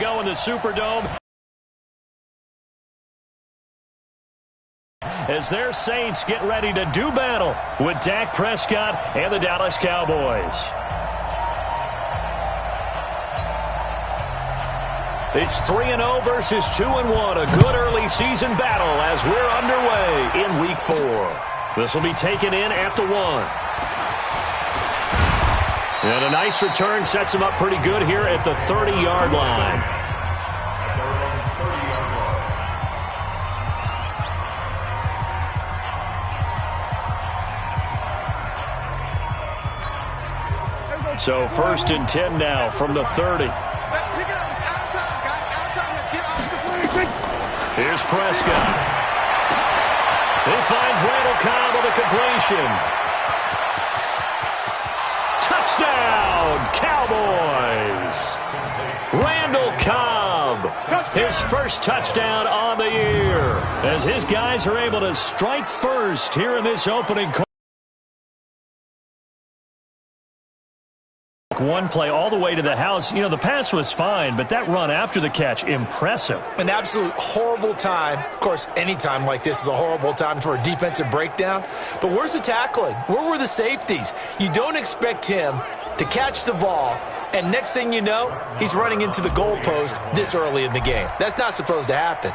go in the Superdome as their Saints get ready to do battle with Dak Prescott and the Dallas Cowboys. It's 3-0 versus 2-1, a good early season battle as we're underway in Week 4. This will be taken in at the 1. And a nice return sets him up pretty good here at the 30-yard line. So 1st and 10 now from the 30. Here's Prescott. He finds Randall Cobb with a completion. Touchdown, Cowboys! Randall Cobb, his first touchdown on the year, as his guys are able to strike first here in this opening quarter. One play all the way to the house. You know, the pass was fine, but that run after the catch, impressive. An absolute horrible time. Of course, any time like this is a horrible time for a defensive breakdown. But where's the tackling? Where were the safeties? You don't expect him to catch the ball, and next thing you know, he's running into the goalpost this early in the game. That's not supposed to happen.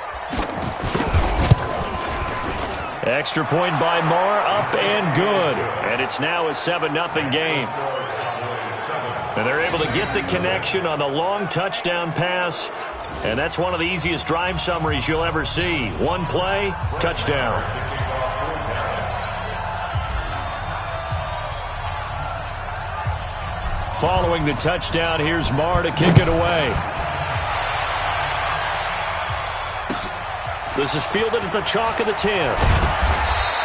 Extra point by Moore, up and good. And it's now a 7-0 game. And they're able to get the connection on the long touchdown pass. And that's one of the easiest drive summaries you'll ever see. One play, touchdown. Following the touchdown, here's Marr to kick it away. This is fielded at the chalk of the 10.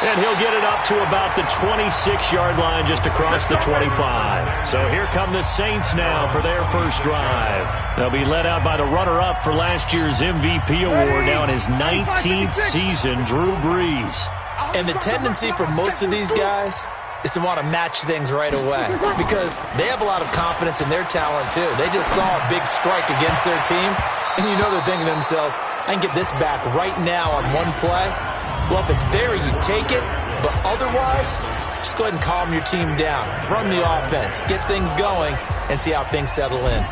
And he'll get it up to about the 26-yard line just across the 25. So here come the Saints now for their first drive. They'll be led out by the runner-up for last year's MVP award, now in his 19th season, Drew Brees. And the tendency for most of these guys is to want to match things right away because they have a lot of confidence in their talent too. They just saw a big strike against their team, and you know they're thinking to themselves, I can get this back right now on one play. Well, if it's there, you take it. But otherwise, just go ahead and calm your team down. Run the offense. Get things going and see how things settle in.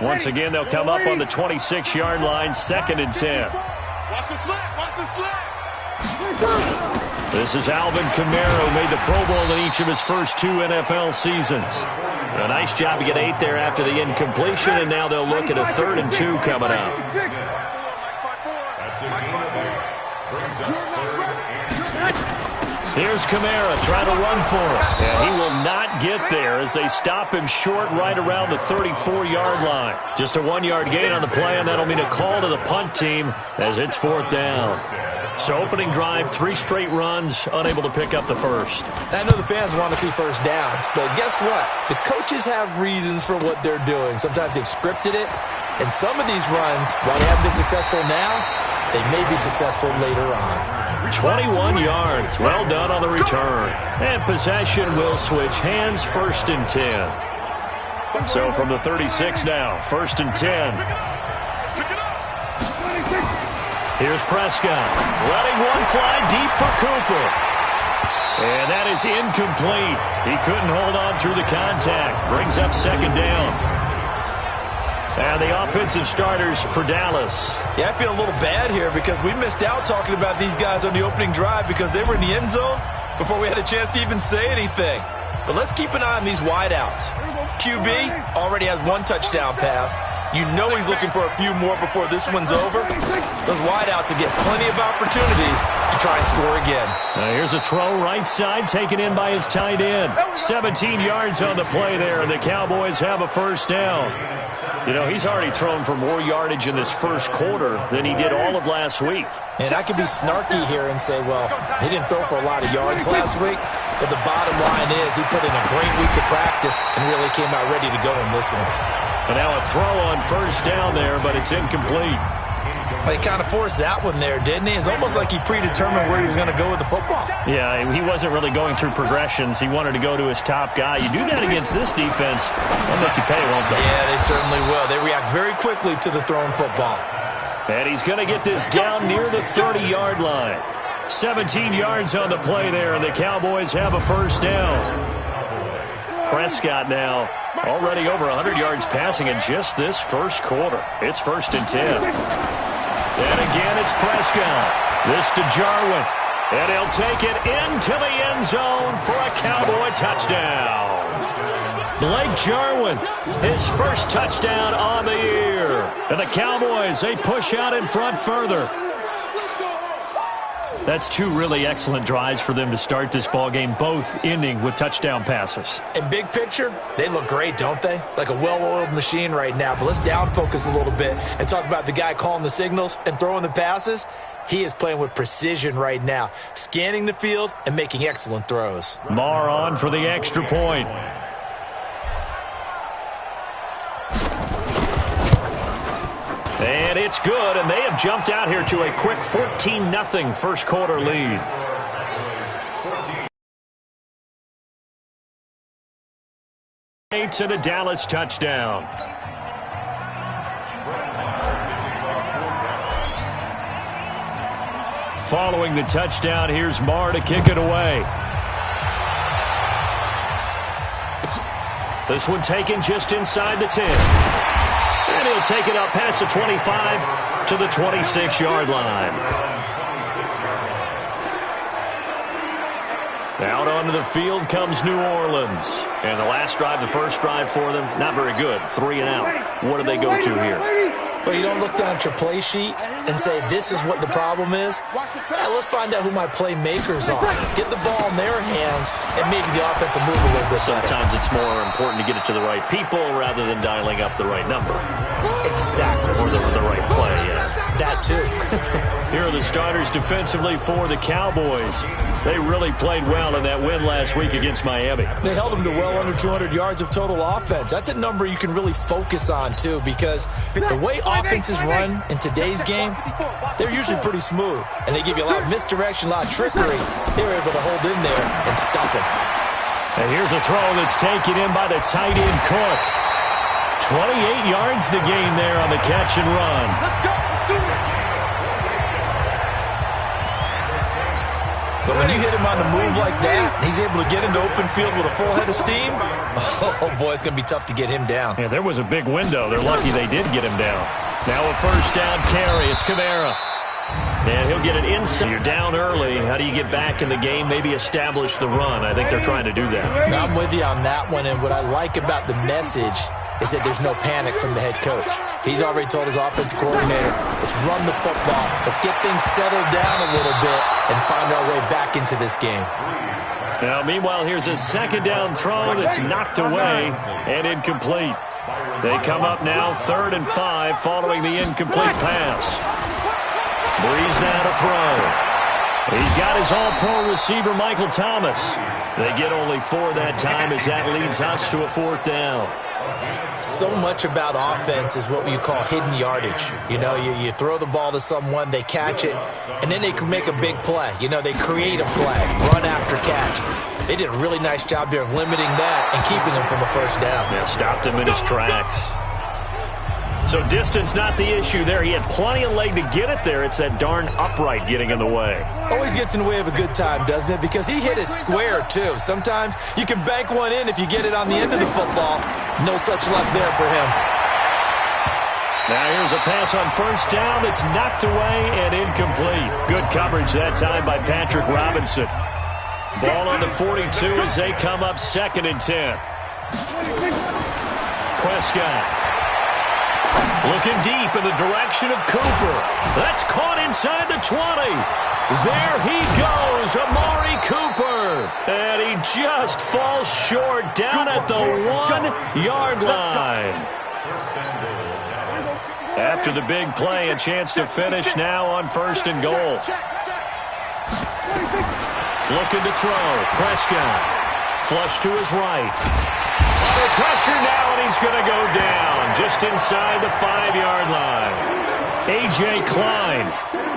Once again, they'll come up on the 26-yard line, 2nd and 10. Watch the slap. Watch the slap. This is Alvin Kamara, made the Pro Bowl in each of his first 2 NFL seasons. A nice job to get 8 there after the incompletion, and now they'll look at a 3rd and 2 coming up. Here's Kamara trying to run for it. And he will not get there as they stop him short right around the 34-yard line. Just a 1-yard gain on the play, and that'll mean a call to the punt team as it's 4th down. So opening drive, 3 straight runs, unable to pick up the first. I know the fans want to see first downs, but guess what? The coaches have reasons for what they're doing. Sometimes they've scripted it, and some of these runs, while they haven't been successful now, they may be successful later on. 21 yards. Well done on the return. And possession will switch hands, 1st and 10. So from the 36 now, 1st and 10. Here's Prescott, letting one fly deep for Cooper. And that is incomplete. He couldn't hold on through the contact. Brings up 2nd down. And the offensive starters for Dallas. Yeah, I feel a little bad here because we missed out talking about these guys on the opening drive because they were in the end zone before we had a chance to even say anything. But let's keep an eye on these wideouts. QB already has 1 touchdown pass. You know he's looking for a few more before this one's over. Those wideouts will get plenty of opportunities to try and score again. Now here's a throw right side taken in by his tight end. 17 yards on the play there, and the Cowboys have a first down. You know, he's already thrown for more yardage in this first quarter than he did all of last week. And I could be snarky here and say, well, he didn't throw for a lot of yards last week. But the bottom line is he put in a great week of practice and really came out ready to go in this one. And now a throw on first down there, but it's incomplete. Well, he kind of forced that one there, didn't he? It's almost like he predetermined where he was going to go with the football. Yeah, he wasn't really going through progressions. He wanted to go to his top guy. You do that against this defense, they'll make you pay, won't they? Yeah, they certainly will. They react very quickly to the thrown football. And he's going to get this down near the 30-yard line. 17 yards on the play there, and the Cowboys have a first down. Prescott now already over 100 yards passing in just this first quarter. It's 1st and 10. And again, it's Prescott. This to Jarwin. And he'll take it into the end zone for a Cowboy touchdown. Blake Jarwin, his first touchdown on the year. And the Cowboys, they push out in front further. That's two really excellent drives for them to start this ballgame, both ending with touchdown passes. In big picture, they look great, don't they? Like a well-oiled machine right now. But let's down focus a little bit and talk about the guy calling the signals and throwing the passes. He is playing with precision right now, scanning the field and making excellent throws. Marr on for the extra point. And it's good, and they have jumped out here to a quick 14-0 first quarter lead. To the Dallas touchdown. Following the touchdown, here's Marr to kick it away. This one taken just inside the 10. And he'll take it up past the 25 to the 26-yard line. Out onto the field comes New Orleans. And the last drive, the first drive for them, not very good. 3 and out. What do they go to here? Well, you don't look down at your play sheet and say, this is what the problem is. Let's find out who my playmakers are. Get the ball in their hands, and maybe the offense will move a little bit better. Sometimes it's more important to get it to the right people rather than dialing up the right number. Exactly. Or the right play, yeah. That too. Here are the starters defensively for the Cowboys. They really played well in that win last week against Miami. They held them to well under 200 yards of total offense. That's a number you can really focus on, too, because the way offenses run in today's game, they're usually pretty smooth, and they give you a lot of misdirection, a lot of trickery. They were able to hold in there and stuff them. And here's a throw that's taken in by the tight end Cook. 28 yards the gain there on the catch and run. But when you hit him on the move like that, he's able to get into open field with a full head of steam, oh boy, it's going to be tough to get him down. Yeah, there was a big window. They're lucky they did get him down. Now a first down carry. It's Kamara. And he'll get it inside. You're down early. How do you get back in the game? Maybe establish the run. I think they're trying to do that. Now, I'm with you on that one, and what I like about the message is that there's no panic from the head coach. He's already told his offensive coordinator, let's run the football. Let's get things settled down a little bit and find our way back into this game. Now, meanwhile, here's a second down throw that's knocked away and incomplete. They come up now 3rd and 5 following the incomplete pass. Breeze now to throw. He's got his all-pro receiver, Michael Thomas. They get only 4 that time as that leads us to a 4th down. So much about offense is what you call hidden yardage. You know, you throw the ball to someone, they catch it, and then they can make a big play. You know, they create a play, run after catch. They did a really nice job there of limiting that and keeping him from a first down. Yeah, stopped him in his tracks. So distance not the issue there. He had plenty of leg to get it there. It's that darn upright getting in the way. Always gets in the way of a good time, doesn't it? Because he hit it square, too. Sometimes you can bank one in if you get it on the end of the football. No such luck there for him. Now here's a pass on first down that's knocked away and incomplete. Good coverage that time by Patrick Robinson. Ball on the 42 as they come up 2nd and 10. Prescott. Looking deep in the direction of Cooper. That's caught inside the 20. There he goes, Amari Cooper. And he just falls short down at the 1-yard line. After the big play, a chance to finish now on 1st and goal. Looking to throw. Prescott. Flush to his right. Under pressure now, and he's going to go down just inside the 5-yard line. A.J. Klein.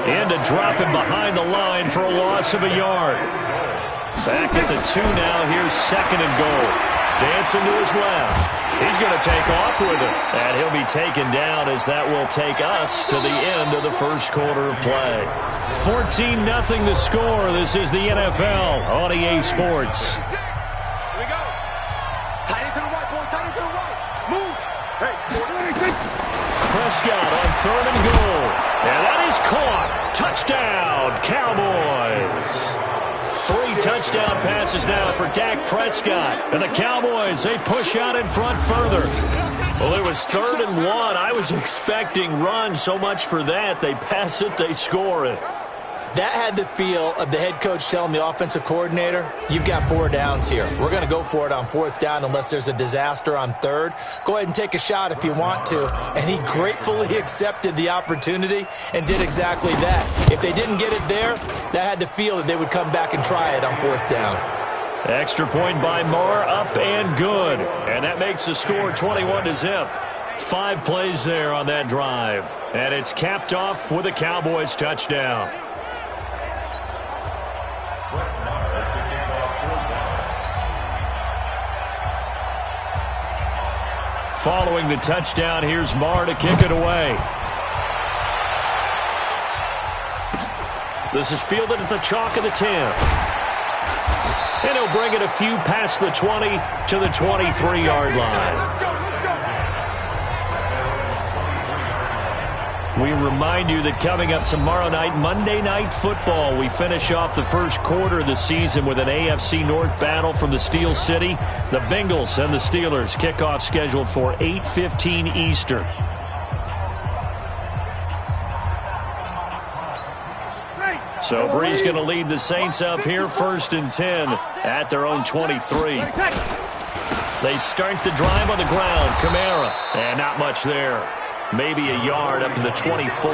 And to drop him behind the line for a loss of a yard. Back at the 2 now. Here's 2nd and goal. Dancing to his left. He's going to take off with it. And he'll be taken down as that will take us to the end of the first quarter of play. 14-0 the score. This is the NFL on EA Sports. Here we go. Tight end to the right, boy. Tight end to the right. Move. Hey. Prescott on 3rd and goal. And that is caught. Touchdown, Cowboys. 3 touchdown passes now for Dak Prescott. And the Cowboys, they push out in front further. Well, it was 3rd and 1. I was expecting run. So much for that. They pass it, they score it. That had the feel of the head coach telling the offensive coordinator, you've got 4 downs here. We're going to go for it on 4th down unless there's a disaster on 3rd. Go ahead and take a shot if you want to. And he gratefully accepted the opportunity and did exactly that. If they didn't get it there, that had the feel that they would come back and try it on 4th down. Extra point by Moore, up and good. And that makes the score 21-0. 5 plays there on that drive. And it's capped off with a Cowboys touchdown. Following the touchdown, here's Marr to kick it away. This is fielded at the chalk of the 10. And he'll bring it a few past the 20 to the 23-yard line. We remind you that coming up tomorrow night, Monday Night Football, we finish off the first quarter of the season with an AFC North battle from the Steel City. The Bengals and the Steelers kickoff scheduled for 8:15 Eastern. So Bree's going to lead the Saints up here 1st and 10 at their own 23. They start the drive on the ground. Kamara, and not much there. Maybe a yard up to the 24.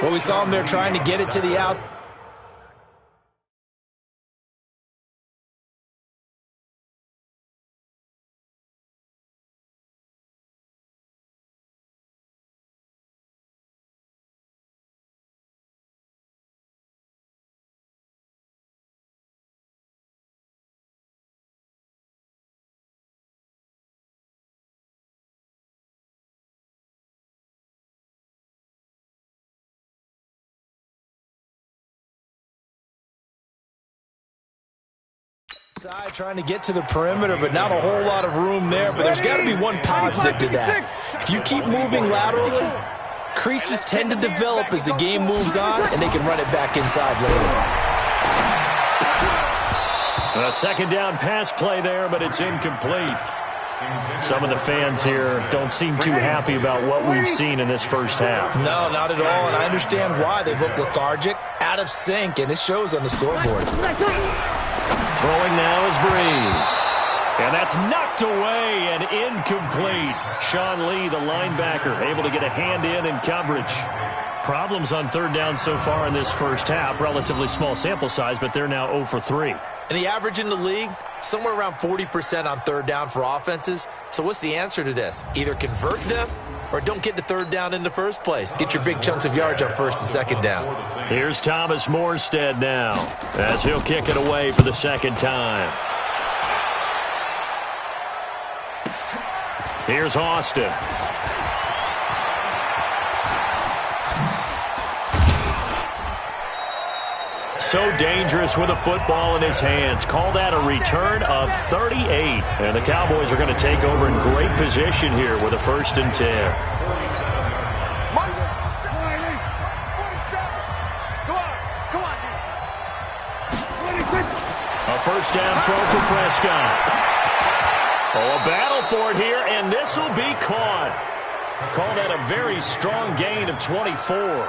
Well, we saw him there trying to get it to the out. Side trying to get to the perimeter, but not a whole lot of room there. But there's got to be one positive to that. If you keep moving laterally, creases tend to develop as the game moves on, and they can run it back inside later. A 2nd down pass play there, but it's incomplete. Some of the fans here don't seem too happy about what we've seen in this first half. No, not at all, and I understand why. They've looked lethargic, out of sync, and it shows on the scoreboard. Throwing now is Breeze. And that's knocked away and incomplete. Sean Lee, the linebacker, able to get a hand in coverage. Problems on 3rd down so far in this first half. Relatively small sample size, but they're now 0 for 3. And the average in the league, somewhere around 40% on 3rd down for offenses. So what's the answer to this? Either convert them or don't get to 3rd down in the first place. Get your big chunks of yards on 1st and 2nd down. Here's Thomas Morstead now as he'll kick it away for the 2nd time. Here's Austin. So dangerous with a football in his hands. Call that a return of 38. And the Cowboys are going to take over in great position here with a 1st and 10. A 1st down throw for Prescott. Oh, a battle for it here, and this will be caught. Call that a very strong gain of 24.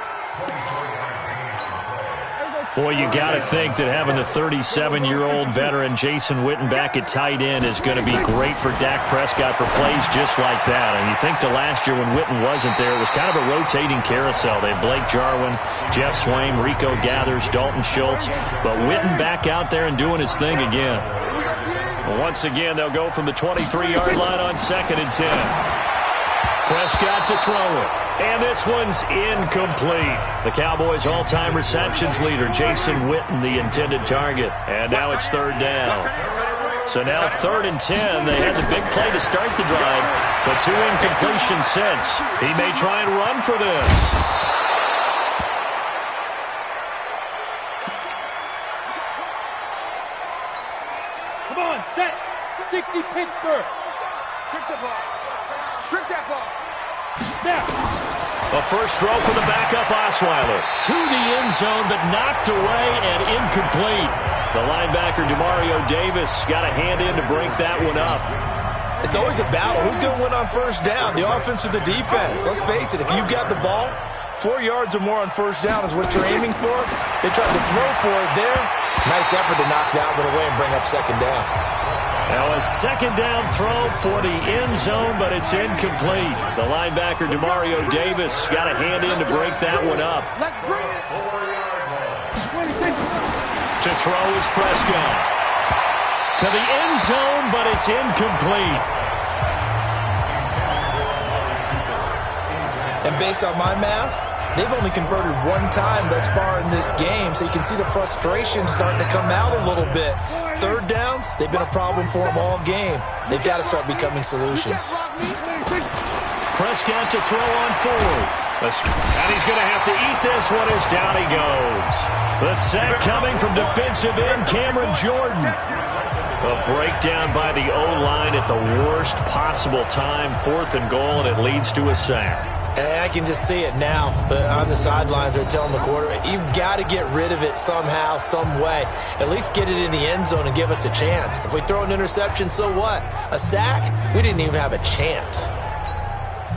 Boy, you got to think that having the 37-year-old veteran Jason Witten back at tight end is going to be great for Dak Prescott for plays just like that. And you think to last year when Witten wasn't there, it was kind of a rotating carousel. They had Blake Jarwin, Jeff Swain, Rico Gathers, Dalton Schultz. But Witten back out there and doing his thing again. Well, once again, they'll go from the 23-yard line on 2nd and 10. Prescott to throw it. And this one's incomplete. The Cowboys' all-time receptions leader, Jason Witten, the intended target. And now it's third down. So now 3rd and 10. They had the big play to start the drive, but 2 incompletions since. He may try and run for this. Come on, set. 60 Pittsburgh. Strip the ball. Strip that ball. Snap. A first throw for the backup Osweiler. To the end zone, but knocked away and incomplete. The linebacker, Demario Davis, got a hand in to break that one up. It's always a battle. Who's going to win on first down, the offense or the defense? Let's face it, if you've got the ball, 4 yards or more on first down is what you're aiming for. They tried to throw for it there. Nice effort to knock that one away and bring up second down. Now a second down throw for the end zone, but it's incomplete. The linebacker, Demario Davis, got a hand in to break that one up. Let's bring it. To throw is Prescott. To the end zone, but it's incomplete. And based on my math, they've only converted 1 time thus far in this game, so you can see the frustration starting to come out a little bit. Third downs, they've been a problem for them all game. They've got to start becoming solutions. Prescott to throw on 4th. And he's going to have to eat this one as down he goes. The sack coming from defensive end Cameron Jordan. A breakdown by the O-line at the worst possible time. 4th and goal, and it leads to a sack. And I can just see it now. On the sidelines, they're telling the quarterback, you've got to get rid of it somehow, some way. At least get it in the end zone and give us a chance. If we throw an interception, so what? A sack? We didn't even have a chance.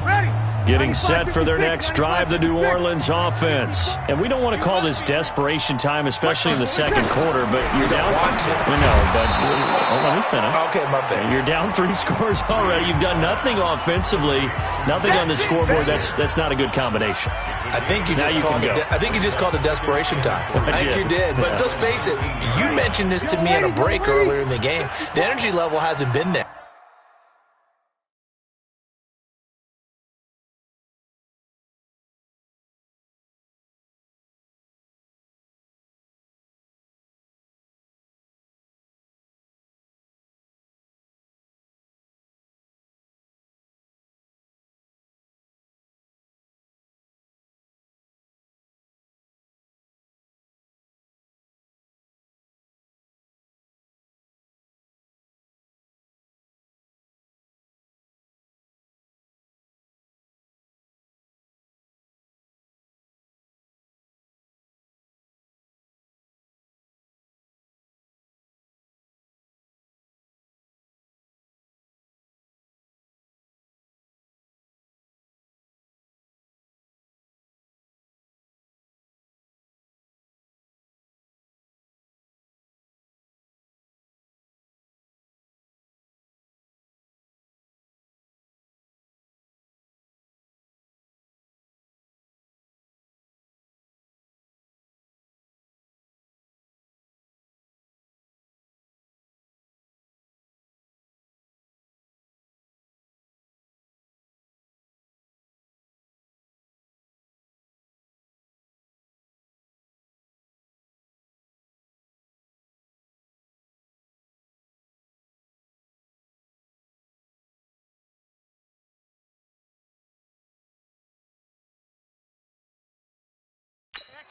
Ready. Getting set for their next drive, the New Orleans offense. And we don't want to call this desperation time, especially in the second quarter, but you're down. We know, but let me finish. Okay, my bad. You're down 3 scores already. You've done nothing offensively, nothing on the scoreboard. That's not a good combination. I think you just called it desperation time. I think you did. But let's face it, you mentioned this to me in a break earlier in the game. The energy level hasn't been there.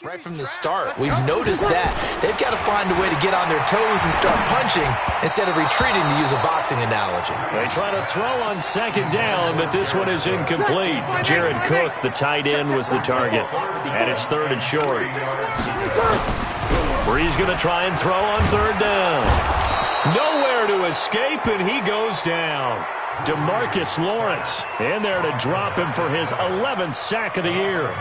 Right from the start, we've noticed that. They've got to find a way to get on their toes and start punching instead of retreating, to use a boxing analogy. They try to throw on second down, but this one is incomplete. Jared Cook, the tight end, was the target. And it's 3rd and short. Bree's going to try and throw on 3rd down. Nowhere to escape, and he goes down. DeMarcus Lawrence in there to drop him for his 11th sack of the year.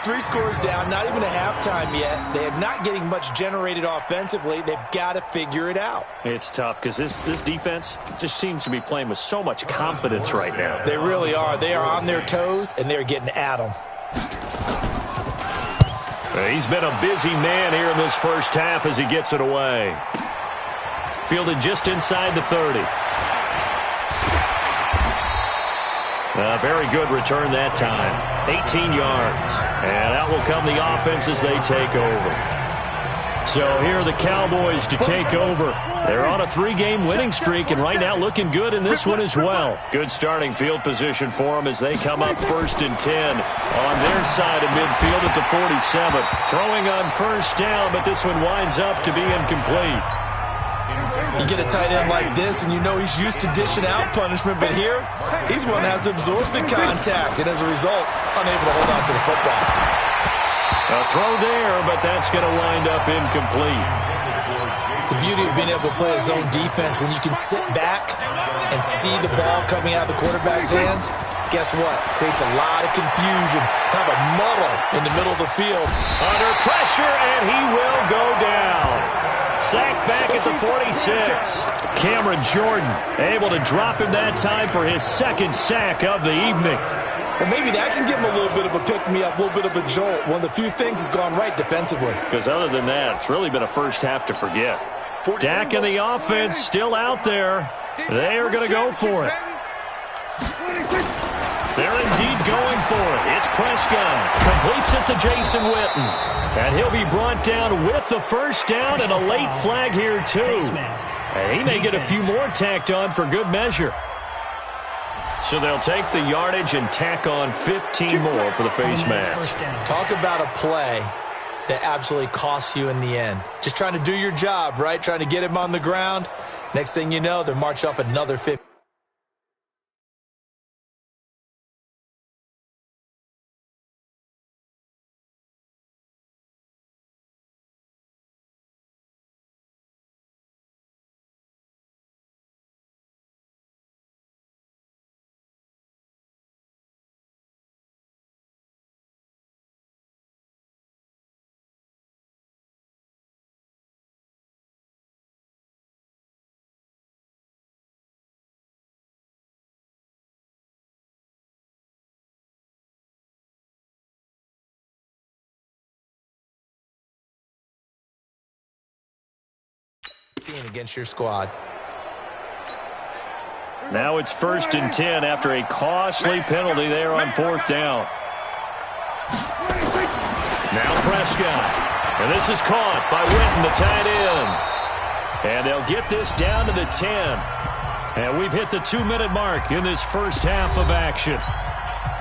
3 scores down, not even a halftime yet. They are not getting much generated offensively. They've got to figure it out. It's tough because this defense just seems to be playing with so much confidence right now. They really are. They are on their toes, and they're getting at them. He's been a busy man here in this first half as he gets it away. Fielded just inside the 30. Very good return that time. 18 yards. And out will come the offense as they take over. So here are the Cowboys to take over. They're on a 3-game winning streak, and right now looking good in this one as well. Good starting field position for them as they come up 1st and 10 on their side of midfield at the 47. Throwing on 1st down, but this one winds up to be incomplete. You get a tight end like this, and you know he's used to dishing out punishment, but here, he's one that has to absorb the contact, and as a result, unable to hold on to the football. A throw there, but that's going to wind up incomplete. The beauty of being able to play a zone defense, when you can sit back and see the ball coming out of the quarterback's hands, guess what? Creates a lot of confusion, kind of a muddle in the middle of the field. Under pressure, and he will go down. Sacked back at the 46. Cameron Jordan able to drop him that time for his 2nd sack of the evening. Well, maybe that can give him a little bit of a pick-me-up, a little bit of a jolt. One of the few things has gone right defensively. Because other than that, it's really been a first half to forget. Dak and the offense still out there. They are going to go for it. They're indeed going for it. It's Prescott. Completes it to Jason Witten. And he'll be brought down with the 1st down and a late flag here, too. And he may get a few more tacked on for good measure. So they'll take the yardage and tack on 15 more for the face mask. Talk about a play that absolutely costs you in the end. Just trying to do your job, right? Trying to get him on the ground. Next thing you know, they're marching off another 50. Against your squad. Now it's 1st and 10 after a costly penalty there on 4th down. Now Prescott. And this is caught by Witten, the tight end. And they'll get this down to the 10. And we've hit the 2-minute mark in this first half of action.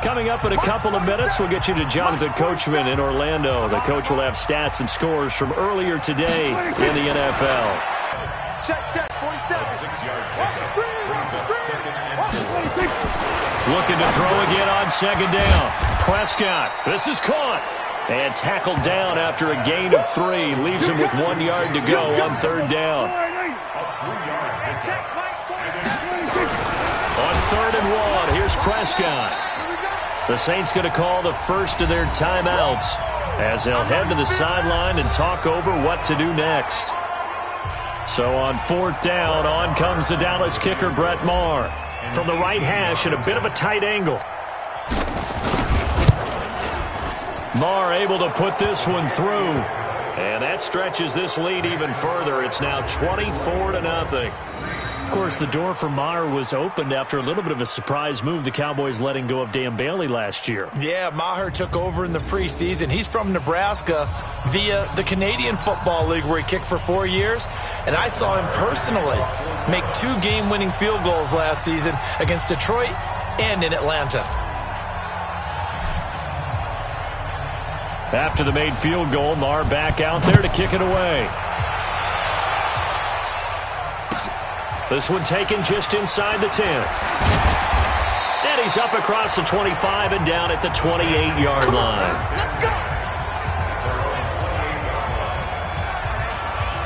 Coming up in a couple of minutes, we'll get you to Jonathan Coachman in Orlando. The coach will have stats and scores from earlier today in the NFL. Check, 47. Looking to throw again on 2nd down. Prescott, this is caught. And tackled down after a gain of 3. Leaves him with 1 yard to go on 3rd down. On 3rd and 1, here's Prescott. The Saints going to call the first of their timeouts as they'll head to the sideline and talk over what to do next. So on 4th down, on comes the Dallas kicker, Brett Maher. From the right hash at a bit of a tight angle. Maher able to put this one through. And that stretches this lead even further. It's now 24-0. Of course, the door for Maher was opened after a little bit of a surprise move, the Cowboys letting go of Dan Bailey last year. Yeah, Maher took over in the preseason. He's from Nebraska via the Canadian Football League where he kicked for 4 years. And I saw him personally make 2 game-winning field goals last season against Detroit and in Atlanta. After the made field goal, Maher back out there to kick it away. This one taken just inside the 10. And he's up across the 25 and down at the 28-yard line.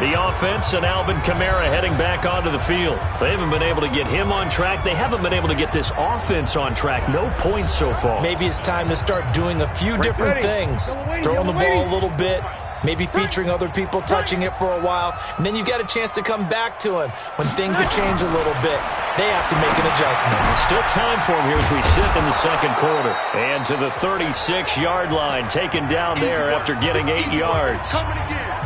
The offense and Alvin Kamara heading back onto the field. They haven't been able to get him on track. They haven't been able to get this offense on track. No points so far. Maybe it's time to start doing a few different things. Throwing the ball a little bit. Maybe featuring other people touching it for a while. And then you get a chance to come back to him when things have changed a little bit. They have to make an adjustment. Still time for him here as we sit in the second quarter. And to the 36-yard line, taken down there after getting 8 yards.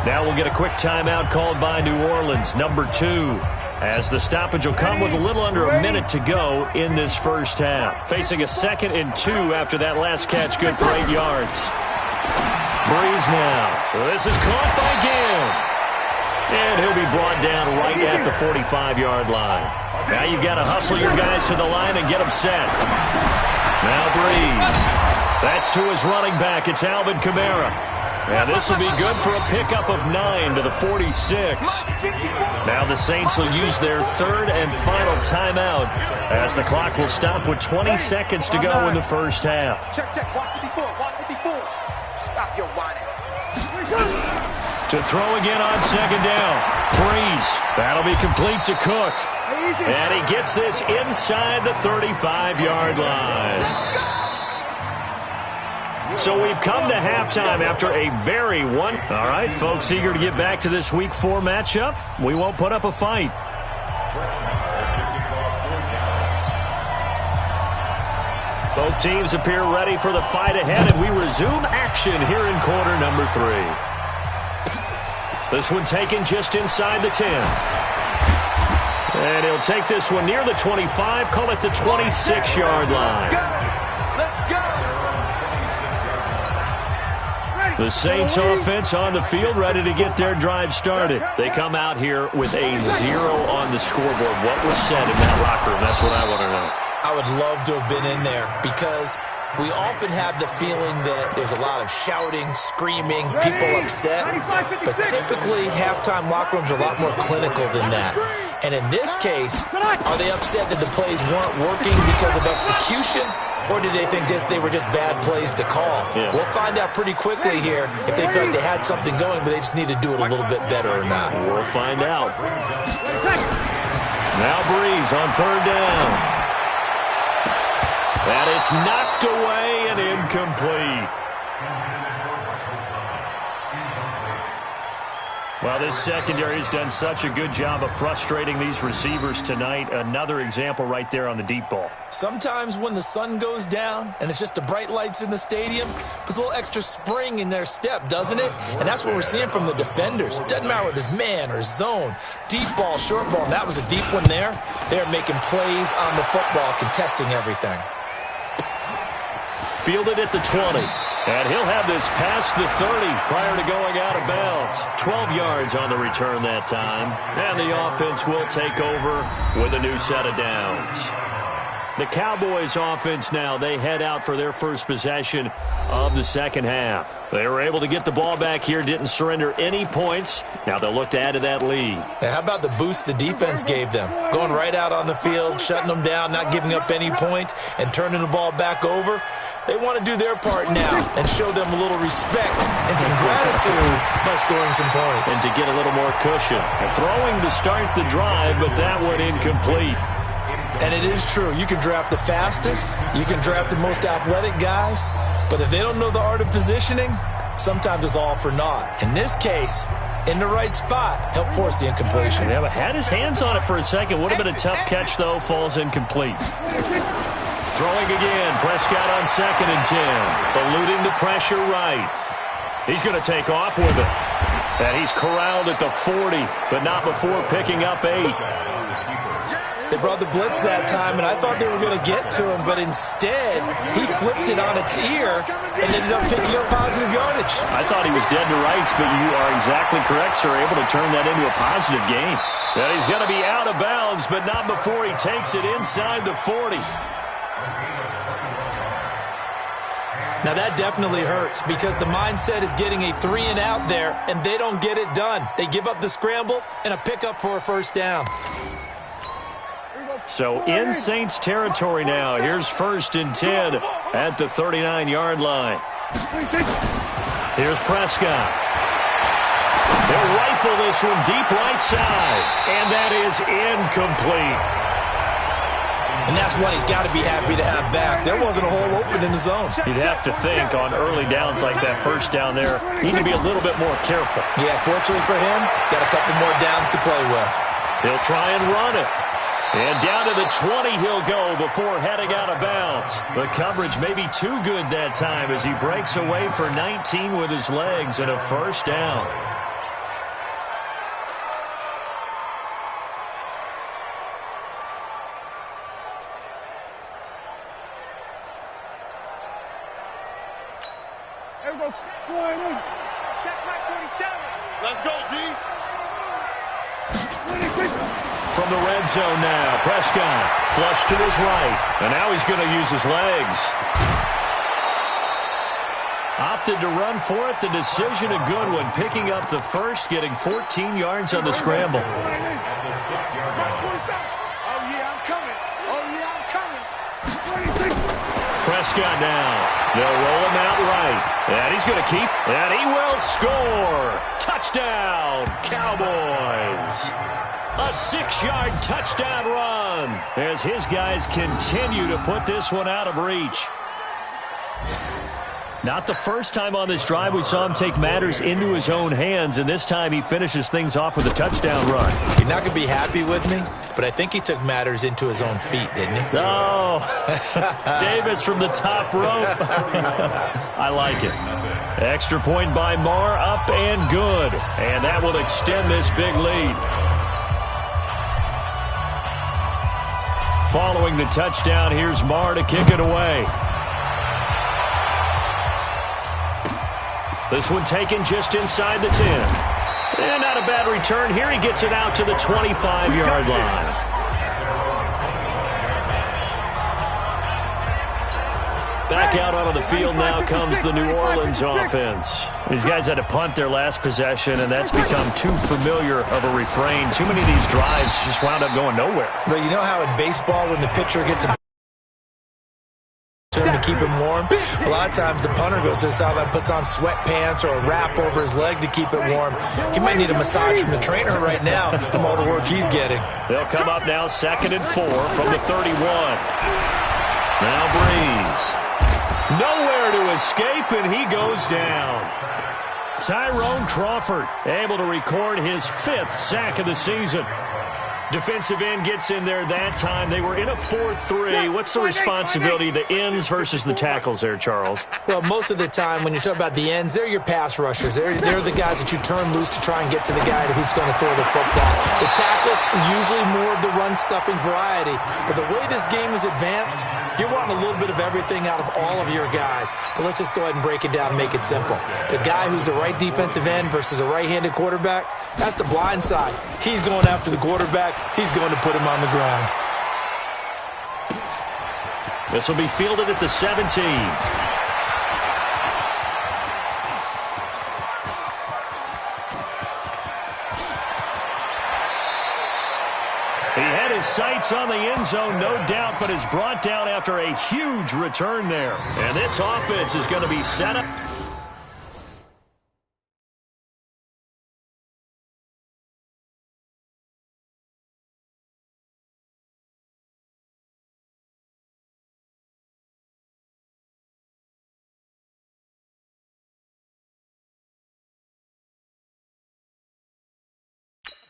Now we'll get a quick timeout called by New Orleans, number 2. as the stoppage will come with a little under a minute to go in this first half. Facing a 2nd and 2 after that last catch, good for 8 yards. Breeze now. This is caught by Gill. And he'll be brought down right at the 45-yard line. Now you've got to hustle your guys to the line and get them set. Now Breeze. That's to his running back. It's Alvin Kamara. And this will be good for a pickup of 9 to the 46. Now the Saints will use their 3rd and final timeout as the clock will stop with 20 seconds to go in the first half. Check, check. Watch 54. Watch 54. Stop your whining. To throw again on 2nd down. Breeze. That'll be complete to Cook. And he gets this inside the 35-yard line. So we've come to halftime after a very All right, folks, eager to get back to this Week 4 matchup. We won't put up a fight. Both teams appear ready for the fight ahead, and we resume action here in quarter number 3. This one taken just inside the 10. And he'll take this one near the 25, call it the 26-yard line. Let's go. The Saints offense on the field, ready to get their drive started. They come out here with a 0 on the scoreboard. What was said in that locker room? That's what I want to know. I would love to have been in there because we often have the feeling that there's a lot of shouting, screaming, people upset. But typically, halftime locker rooms are a lot more clinical than that. And in this case, are they upset that the plays weren't working because of execution? Or did they think they were just bad plays to call? Yeah. We'll find out pretty quickly here if they feel like they had something going, but they just need to do it a little bit better or not. We'll find out. Now Breeze on 3rd down. And it's knocked away and incomplete. Well, this secondary has done such a good job of frustrating these receivers tonight. Another example right there on the deep ball. Sometimes when the sun goes down and it's just the bright lights in the stadium, puts a little extra spring in their step, doesn't it? And that's what we're seeing from the defenders. Doesn't matter whether it's man or zone, deep ball, short ball. And that was a deep one there. They're making plays on the football, contesting everything. Fielded at the 20. And he'll have this past the 30 prior to going out of bounds. 12 yards on the return that time. And the offense will take over with a new set of downs. The Cowboys offense now, they head out for their first possession of the second half. They were able to get the ball back here, didn't surrender any points. Now they'll look to add to that lead. Hey, how about the boost the defense gave them? Going right out on the field, shutting them down, not giving up any points, and turning the ball back over. They want to do their part now and show them a little respect and some gratitude by scoring some points. And to get a little more cushion. Throwing to start the drive, but that one incomplete. And it is true. You can draft the fastest. You can draft the most athletic guys. But if they don't know the art of positioning, sometimes it's all for naught. In this case, in the right spot, helped force the incompletion. Yeah, but had his hands on it for a second. Would have been a tough catch, though. Falls incomplete. Throwing again. Prescott on 2nd and 10. Eluding the pressure right. He's going to take off with it. And he's corralled at the 40, but not before picking up 8. They brought the blitz that time, and I thought they were going to get to him, but instead, he flipped it on its ear and ended up picking up positive yardage. I thought he was dead to rights, but you are exactly correct, sir, able to turn that into a positive gain. And he's going to be out of bounds, but not before he takes it inside the 40. Now, that definitely hurts because the mindset is getting a 3-and-out there, and they don't get it done. They give up the scramble and a pickup for a first down. So in Saints territory now. Here's 1st and 10 at the 39-yard line. Here's Prescott. They'll rifle this one deep right side, and that is incomplete. And that's one he's got to be happy to have back. There wasn't a hole open in the zone. You'd have to think on early downs like that first down there, you need to be a little bit more careful. Yeah, fortunately for him, got a couple more downs to play with. He'll try and run it. And down to the 20 he'll go before heading out of bounds. The coverage may be too good that time as he breaks away for 19 with his legs and a first down. Check my 47. Let's go, D. From the red zone now, Prescott flush to his right, and now he's going to use his legs. Opted to run for it. The decision a good one, picking up the first, getting 14 yards on the scramble. Oh, yeah, I'm coming. Oh, yeah, I'm coming. Prescott now. They'll roll him out right. And he's going to keep. And he will score. Touchdown, Cowboys. A 6-yard touchdown run as his guys continue to put this one out of reach. Not the first time on this drive we saw him take matters into his own hands, and this time he finishes things off with a touchdown run. You're not going to be happy with me, but I think he took matters into his own feet, didn't he? Oh, Davis from the top rope. I like it. Extra point by Marr, up and good. And that will extend this big lead. Following the touchdown, here's Marr to kick it away. This one taken just inside the 10. And not a bad return here. He gets it out to the 25-yard line. Back out onto the field now comes the New Orleans offense. These guys had to punt their last possession, and that's become too familiar of a refrain. Too many of these drives just wound up going nowhere. But you know how in baseball when the pitcher gets a turn to keep him warm, a lot of times the punter goes to the sideline, puts on sweatpants or a wrap over his leg to keep it warm. He might need a massage from the trainer right now from all the work he's getting. They'll come up now 2nd and 4 from the 31. Now Breeze. Nowhere to escape, and he goes down. Tyrone Crawford able to record his 5th sack of the season. Defensive end gets in there that time. They were in a 4-3. What's the responsibility, the ends versus the tackles there, Charles? Well, most of the time when you talk about the ends, they're your pass rushers. They're the guys that you turn loose to try and get to the guy who's going to throw the football. The tackles are usually more of the run-stuffing variety. But the way this game is advanced, you're wanting a little bit of everything out of all of your guys. But let's just go ahead and break it down and make it simple. The guy who's the right defensive end versus a right-handed quarterback, that's the blind side. He's going after the quarterback. He's going to put him on the ground. This will be fielded at the 17. He had his sights on the end zone, no doubt, but is brought down after a huge return there. And this offense is going to be set up.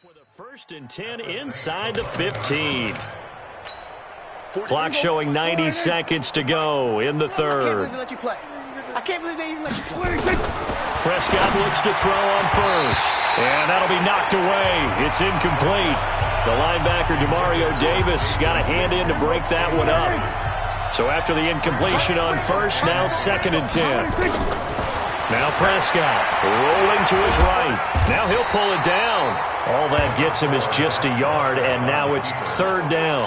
With a 1st and 10 inside the 15. Clock showing 90 seconds to go in the 3rd. I can't believe they even let you play. Prescott looks to throw on 1st. And that'll be knocked away. It's incomplete. The linebacker, Demario Davis, got a hand in to break that one up. So after the incompletion on 1st, now 2nd and 10. Now Prescott rolling to his right. Now he'll pull it down. All that gets him is just a yard, and now it's 3rd down.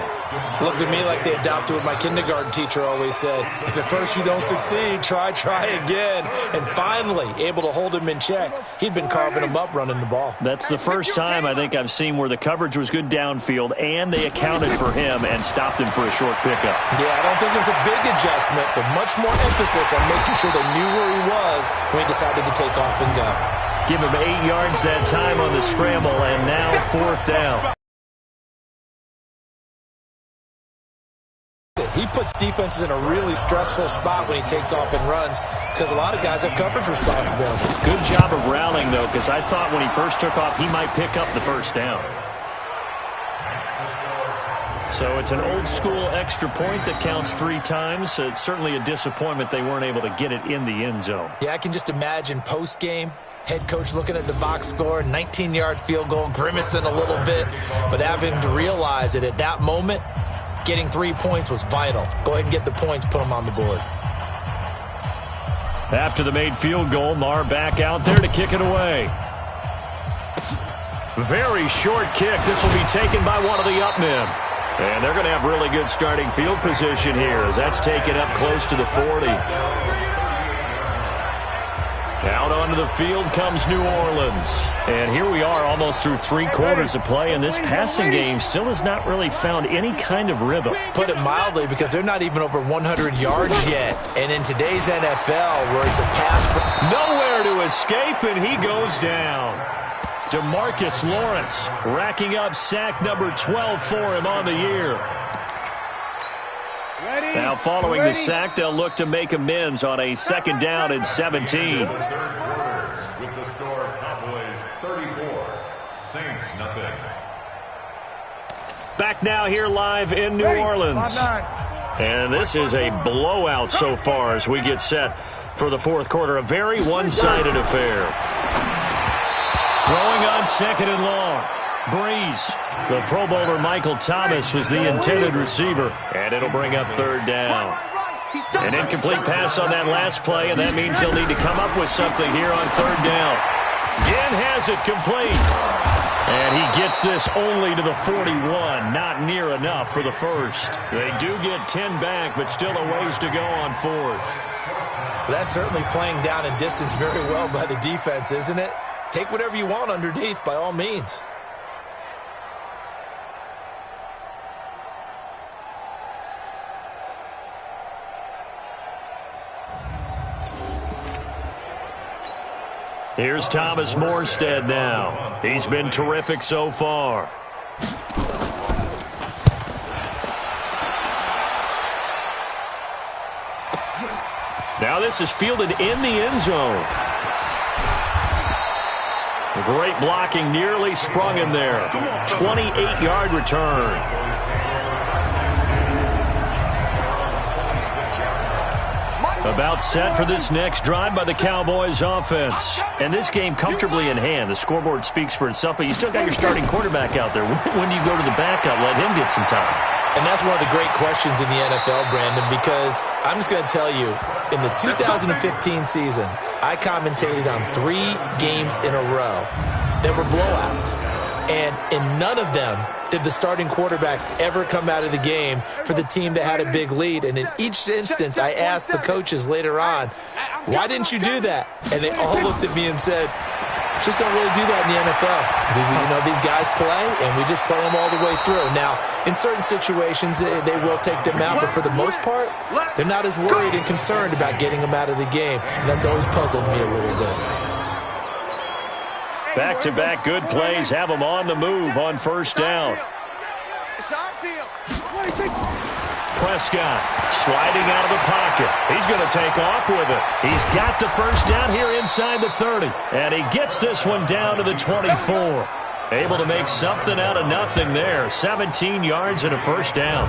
Looked at me like they adopted what my kindergarten teacher always said. If at first you don't succeed, try again. And finally, able to hold him in check. He'd been carving him up running the ball. That's the first time I think I've seen where the coverage was good downfield, and they accounted for him and stopped him for a short pickup. Yeah, I don't think it was a big adjustment, but much more emphasis on making sure they knew where he was when he decided to take off and go. Give him 8 yards that time on the scramble, and now 4th down. He puts defenses in a really stressful spot when he takes off and runs because a lot of guys have coverage responsibilities. Good job of rallying, though, because I thought when he first took off, he might pick up the 1st down. So it's an old-school extra point that counts 3 times. So it's certainly a disappointment they weren't able to get it in the end zone. Yeah, I can just imagine post-game, head coach looking at the box score, 19-yard field goal, grimacing a little bit, but having to realize that at that moment, getting 3 points was vital. Go ahead and get the points, put them on the board. After the made field goal, Marr back out there to kick it away. Very short kick. This will be taken by one of the up men. And they're going to have really good starting field position here as that's taken up close to the 40. Out onto the field comes New Orleans. And here we are almost through 3 quarters of play, and this passing game still has not really found any kind of rhythm. Put it mildly, because they're not even over 100 yards yet. And in today's NFL, where it's a pass from nowhere to escape, and he goes down. DeMarcus Lawrence racking up sack number 12 for him on the year. Now following the sack, they'll look to make amends on a 2nd down and 17. With the score, Cowboys 34, Saints nothing. Back now here live in New Orleans. And this is a blowout so far as we get set for the 4th quarter. A very one-sided affair. Throwing on 2nd and long. Breeze. The Pro Bowler Michael Thomas was the intended receiver. And it'll bring up 3rd down. An incomplete pass on that last play, and that means he'll need to come up with something here on 3rd down. Ginn has it complete. And he gets this only to the 41. Not near enough for the first. They do get 10 back, but still a ways to go on 4th. That's certainly playing down in distance very well by the defense, isn't it? Take whatever you want underneath, by all means. Here's Thomas Morstead now. He's been terrific so far. Now this is fielded in the end zone. Great blocking, nearly sprung him there. 28-yard return. About set for this next drive by the Cowboys offense. And this game comfortably in hand. The scoreboard speaks for itself, but you still got your starting quarterback out there. When do you go to the backup, let him get some time? And that's one of the great questions in the NFL, Brandon, because I'm just going to tell you, in the 2015 season, I commentated on 3 games in a row that were blowouts. And in none of them did the starting quarterback ever come out of the game for the team that had a big lead. And in each instance, I asked the coaches later on, why didn't you do that? And they all looked at me and said, just don't really do that in the NFL. You know, these guys play, and we just play them all the way through. Now, in certain situations, they will take them out, but for the most part, they're not as worried and concerned about getting them out of the game. And that's always puzzled me a little bit. Back-to-back good plays have them on the move on 1st down. Prescott sliding out of the pocket. He's going to take off with it. He's got the 1st down here inside the 30. And he gets this one down to the 24. Able to make something out of nothing there. 17 yards and a 1st down.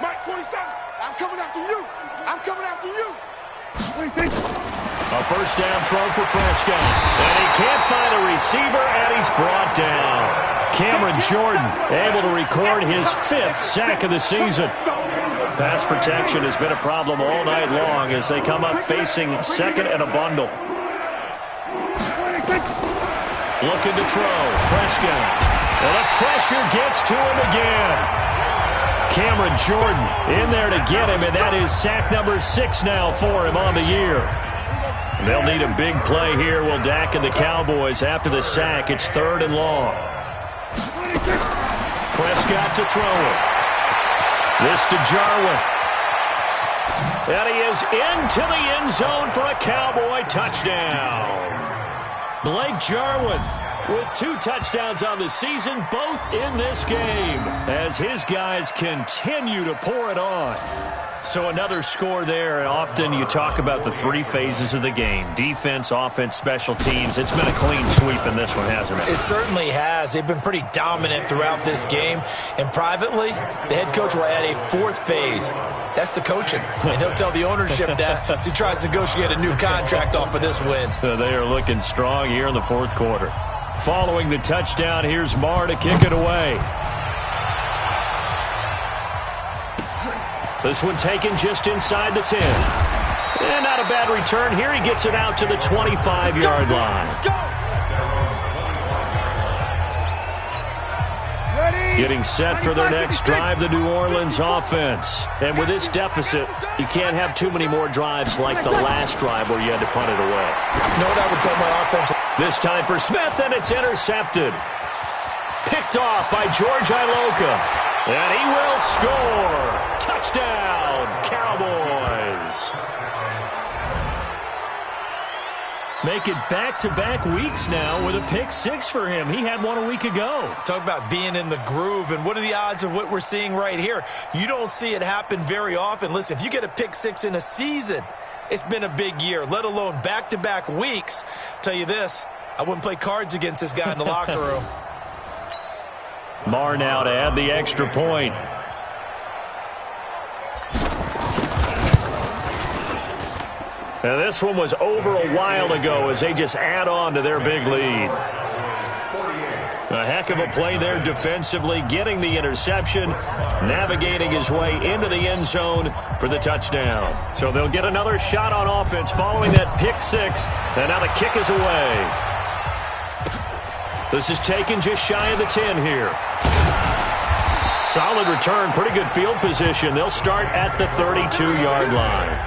Mike 47, I'm coming after you. I'm coming after you. A 1st down throw for Prescott. And he can't find a receiver, and he's brought down. Cameron Jordan able to record his 5th sack of the season. Pass protection has been a problem all night long as they come up facing 2nd and a bundle. Looking to throw. Prescott. And the pressure gets to him again. Cameron Jordan in there to get him, and that is sack number 6 now for him on the year. They'll need a big play here, will Dak and the Cowboys. After the sack, it's 3rd and long. Prescott to throw it. This to Jarwin. And he is into the end zone for a Cowboy touchdown. Blake Jarwin with 2 touchdowns on the season, both in this game, as his guys continue to pour it on. So another score there, and often you talk about the 3 phases of the game. Defense, offense, special teams. It's been a clean sweep in this one, hasn't it? It certainly has. They've been pretty dominant throughout this game. And privately, the head coach will add a 4th phase. That's the coaching. And he'll tell the ownership that as he tries to negotiate a new contract off of this win. They are looking strong here in the 4th quarter. Following the touchdown, here's Marr to kick it away. This one taken just inside the 10. And not a bad return here. He gets it out to the 25-yard line. Getting set for their next drive, the New Orleans offense. And with this deficit, you can't have too many more drives like the last drive where you had to punt it away. You know what I would tell my offense? This time for Smith, and it's intercepted. Picked off by George Iloka. And he will score. Touchdown, Cowboys. Make it back-to-back weeks now with a pick six for him. He had one a week ago. Talk about being in the groove, and what are the odds of what we're seeing right here? You don't see it happen very often. Listen, if you get a pick six in a season, it's been a big year, let alone back-to-back weeks. Tell you this, I wouldn't play cards against this guy in the locker room. Marr now to add the extra point. Now this one was over a while ago as they just add on to their big lead. A heck of a play there defensively, getting the interception, navigating his way into the end zone for the touchdown. So they'll get another shot on offense following that pick six, and now the kick is away. This is taken just shy of the 10 here. Solid return, pretty good field position. They'll start at the 32-yard line.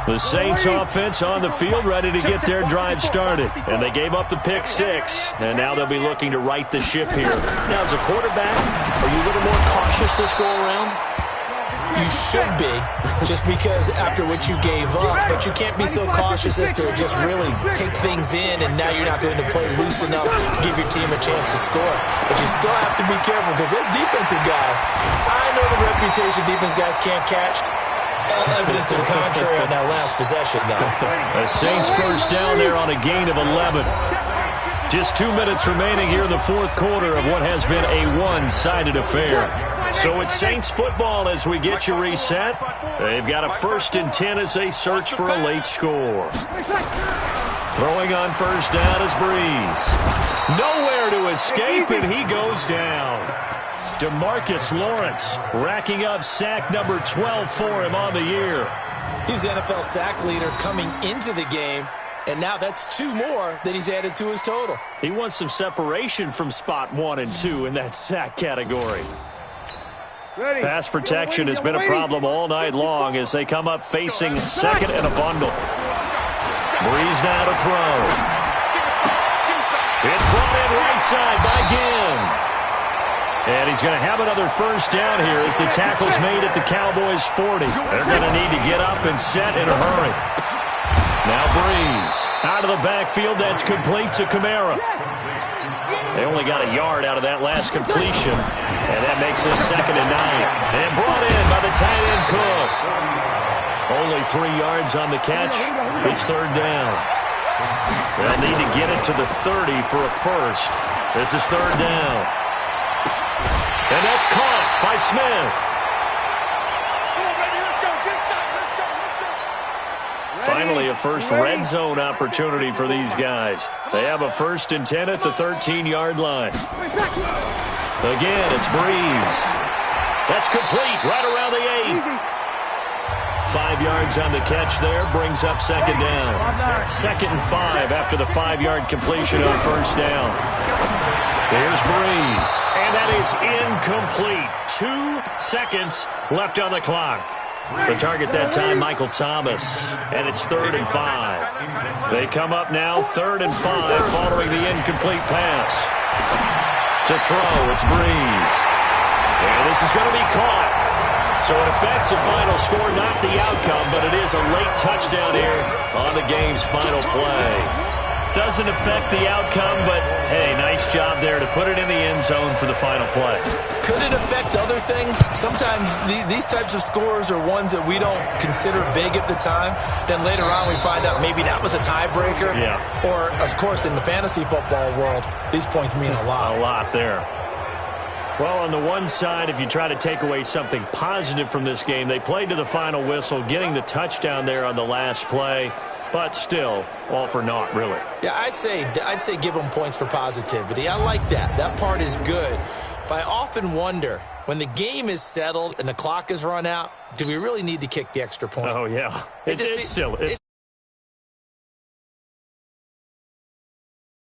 The Saints offense on the field ready to get their drive started. And they gave up the pick six. And now they'll be looking to right the ship here. Now, as a quarterback, are you a little more cautious this go around? You should be, just because after what you gave up. But you can't be so cautious as to just really take things in, and now you're not going to play loose enough to give your team a chance to score. But you still have to be careful because those defensive guys, I know the reputation defense guys can't catch. All evidence to the contrary on that last possession, though. The Saints first down there on a gain of 11. Just 2 minutes remaining here in the fourth quarter of what has been a one-sided affair. So it's Saints football as we get you reset. They've got a 1st and 10 as they search for a late score. Throwing on first down is Breeze. Nowhere to escape, and he goes down. DeMarcus Lawrence racking up sack number 12 for him on the year. He's the NFL sack leader coming into the game, and now that's 2 more that he's added to his total. He wants some separation from spot 1 and 2 in that sack category. Pass protection has been a problem all night long as they come up facing second and a bundle. Breeze now to throw. It's brought in right side by Ginn. And he's going to have another first down here as the tackle's made at the Cowboys' 40. They're going to need to get up and set in a hurry. Now Breeze out of the backfield. That's complete to Kamara. They only got a yard out of that last completion, and that makes this 2nd and 9. And brought in by the tight end Cook. Only 3 yards on the catch. It's 3rd down. They'll need to get it to the 30 for a first. This is 3rd down. And that's caught by Smith. Finally, a first red zone opportunity for these guys. They have a 1st and 10 at the 13-yard line. Again, it's Breeze. That's complete right around the 8. 5 yards on the catch there, brings up 2nd down. 2nd and 5 after the 5-yard completion on first down. Here's Breeze, and that is incomplete. 2 seconds left on the clock. The target that time, Michael Thomas, and it's 3rd and 5. They come up now, 3rd and 5, following the incomplete pass. To throw, it's Breeze. And this is going to be caught. So it affects the final score, not the outcome, but it is a late touchdown here on the game's final play. Doesn't affect the outcome, but, hey, nice job there to put it in the end zone for the final play. Could it affect other things? Sometimes these types of scores are ones that we don't consider big at the time. Then later on we find out maybe that was a tiebreaker. Yeah. Or, of course, in the fantasy football world, these points mean a lot. A lot there. Well, on the one side, if you try to take away something positive from this game, they played to the final whistle, getting the touchdown there on the last play. But still, all for naught, really. Yeah, I'd say give them points for positivity. I like that. That part is good. But I often wonder, when the game is settled and the clock is run out, do we really need to kick the extra point? Oh, yeah. It's silly.